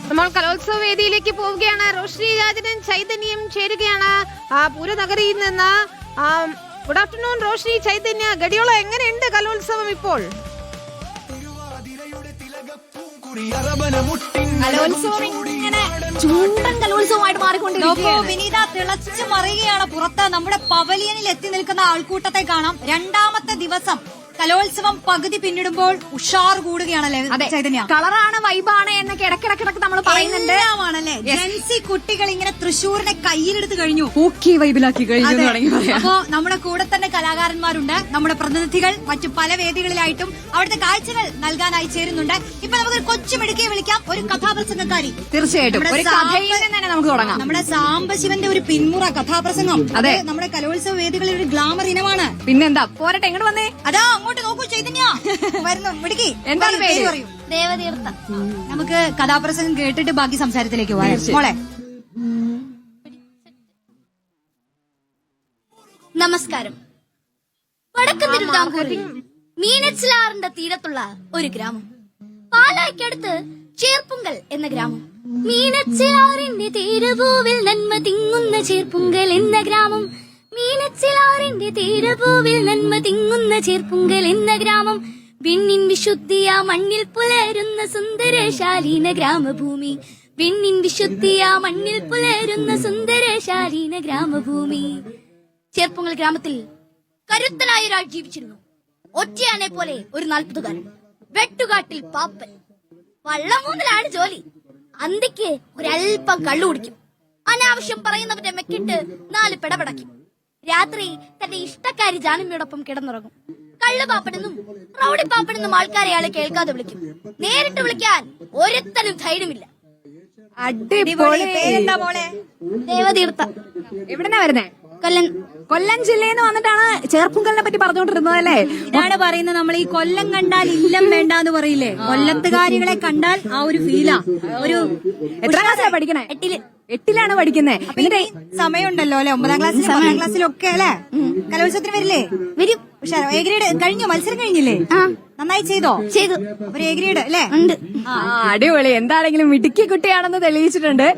നമ്മൾ കലോത്സവ വേദിയിലേക്ക് പോവുകയാണ്. റോഷ്നി രാജനും ചൈതന്യം ചേരുകയാണ് പൂരനഗരിയിൽ നിന്ന്. ഗുഡ് ആഫ്റ്റർനൂൺ റോഷ്നി, ചൈതന്യ, ഗഡിയോള, എങ്ങനെയുണ്ട് കലോത്സവം ഇപ്പോൾ? കലോത്സവം ഇങ്ങനെ ചൂണ്ടൻ കലോത്സവമായിട്ട് മാറിക്കൊണ്ടിരിക്കുകയാണ്. വിനീത തിളച്ചു മറിയുകയാണ്. പുറത്ത് നമ്മുടെ പവലിയനിൽ എത്തി നിൽക്കുന്ന ആൾക്കൂട്ടത്തെ കാണാം. രണ്ടാമത്തെ ദിവസം കലോത്സവം പകുതി പിന്നിടുമ്പോൾ ഉഷാർ കൂടുകയാണല്ലേ ചൈതന്യ? കളറാണ്, വൈബാണ് എന്നൊക്കെ ഇടക്കിടക്കിടക്ക് നമ്മൾ പറയുന്നുണ്ട്. ജെൻസി കുട്ടികൾ ഇങ്ങനെ തൃശ്ശൂരിനെ കയ്യിലെടുത്ത് കഴിഞ്ഞു, പൂക്കി വൈബിലാക്കി കഴിഞ്ഞു. അപ്പോ നമ്മുടെ കൂടെ തന്നെ കലാകാരന്മാരുണ്ട്, നമ്മുടെ പ്രതിനിധികൾ മറ്റു പല വേദികളിലായിട്ടും അവിടുത്തെ കാഴ്ചകൾ നൽകാനായി ചേരുന്നുണ്ട്. ഇപ്പൊ നമുക്ക് കൊച്ചുമിടുക്കിയെ വിളിക്കാം, ഒരു കഥാപ്രസംഗക്കാരി. തീർച്ചയായിട്ടും നമുക്ക് തുടങ്ങാം. നമ്മുടെ സാംബശിവന്റെ ഒരു പിന്മുറ കഥാപ്രസംഗം, അതെ, നമ്മുടെ കലോത്സവ വേദികളിൽ ഒരു ഗ്ലാമർ ഇനമാണ്. പിന്നെന്താ, പോരട്ടെ, എങ്ങോട്ട് വന്നേ? അതാ അങ്ങോട്ട് നോക്കൂ ചൈതന്യ, വരുന്നു. മിടുക്കി, എന്താണ് പേര് പറയൂ? ദേവതീർത്ഥ. നമുക്ക് കഥാപ്രസംഗം കേട്ടിട്ട് ബാക്കി സംസാരത്തിലേക്ക് പോകാം. മോളെ, നമസ്കാരം. വടക്കൻ തിരുവിതാംകൂറിൽ മീനച്ചിലാറിന്റെ തീരത്തുള്ള ഒരു ഗ്രാമം, പാലായ്ക്കടുത്ത് ചേർപ്പുങ്കൽ എന്ന ഗ്രാമം. മീനച്ചിലാറിന്റെ തീരഭൂവിൽ നന്മ തിങ്ങുന്ന ചേർപ്പുങ്കൽ എന്ന ഗ്രാമം. മീനച്ചിലാറിന്റെ തീരഭൂവിൽ നന്മ തിങ്ങുന്ന ചേർപ്പുങ്കൽ എന്ന ഗ്രാമം. വിണ്ണിൻ വിശുദ്ധിയ മണ്ണിൽ പുലരുന്ന സുന്ദരശാലീന ഗ്രാമഭൂമി. വിണ്ണിൻ വിശുദ്ധിയ മണ്ണിൽ പുലരുന്ന സുന്ദരശാലീന ഗ്രാമഭൂമി. ചേർപ്പുങ്കൽ ഗ്രാമത്തിൽ കരുത്തനായ ഒരാൾ ജീവിച്ചിരുന്നു. ഒറ്റയാനെ പോലെ ഒരു 40കാരൻ. വെട്ടുകാട്ടിൽ പാപ്പൻ. വള്ളമൂന്നിലാണ് ജോലി. അന്തിക്ക് ഒരൽപ്പം കള്ളു കുടിക്കും. അനാവശ്യം പറയുന്നവന്റെ മെക്കിട്ട് 4 പെടപടയ്ക്കും. രാത്രി തന്റെ ഇഷ്ടക്കാരി ജാനമ്മിയോടൊപ്പം കിടന്നുറങ്ങും. കള്ളുപാപ്പനെന്നും റൌഡി പാപ്പനെന്നും ആൾക്കാരെ അയാളെ കേൾക്കാതെ വിളിക്കും. നേരിട്ട് വിളിക്കാൻ ഒരുത്തനും ധൈര്യമില്ല. അടിപൊളി. പേരെന്താ മോളെ? ദേവതീർത്ഥ. എവിടെന്നാ വരുന്നേ? കൊല്ലം ജില്ലയിൽ നിന്ന് വന്നിട്ടാണ് ചേർപ്പുങ്കലിനെ പറ്റി പറഞ്ഞുകൊണ്ടിരുന്നത് അല്ലേ? ഇതാണ് പറയുന്നത്, നമ്മൾ ഈ കൊല്ലം കണ്ടാൽ ഇല്ലം വേണ്ട എന്ന് പറയില്ലേ? കൊല്ലത്തുകാരികളെ കണ്ടാൽ ആ ഒരു ഫീലാ. ഒരു എത്ര ക്ലാസ്സിലാണ് പഠിക്കണേ? 8ലാണ് പഠിക്കുന്നത്. ഇതിന്റെ സമയമുണ്ടല്ലോ അല്ലെ? 9ാം ക്ലാസ്സിലും 10ാം ക്ലാസ്സിലൊക്കെ അല്ലെ കലോത്സവത്തിന് വരില്ലേ? വരും. എ ഗ്രേഡ് കഴിഞ്ഞോ? മത്സരം കഴിഞ്ഞില്ലേ? നന്നായി ചെയ്തോ? ചെയ്തു. ഒരു എ ഗ്രേഡ് അല്ലേ? ഉണ്ട്. അടിപൊളി. എന്താണെങ്കിലും മിടുക്കി കുട്ടിയാണെന്ന് തെളിയിച്ചിട്ടുണ്ട്.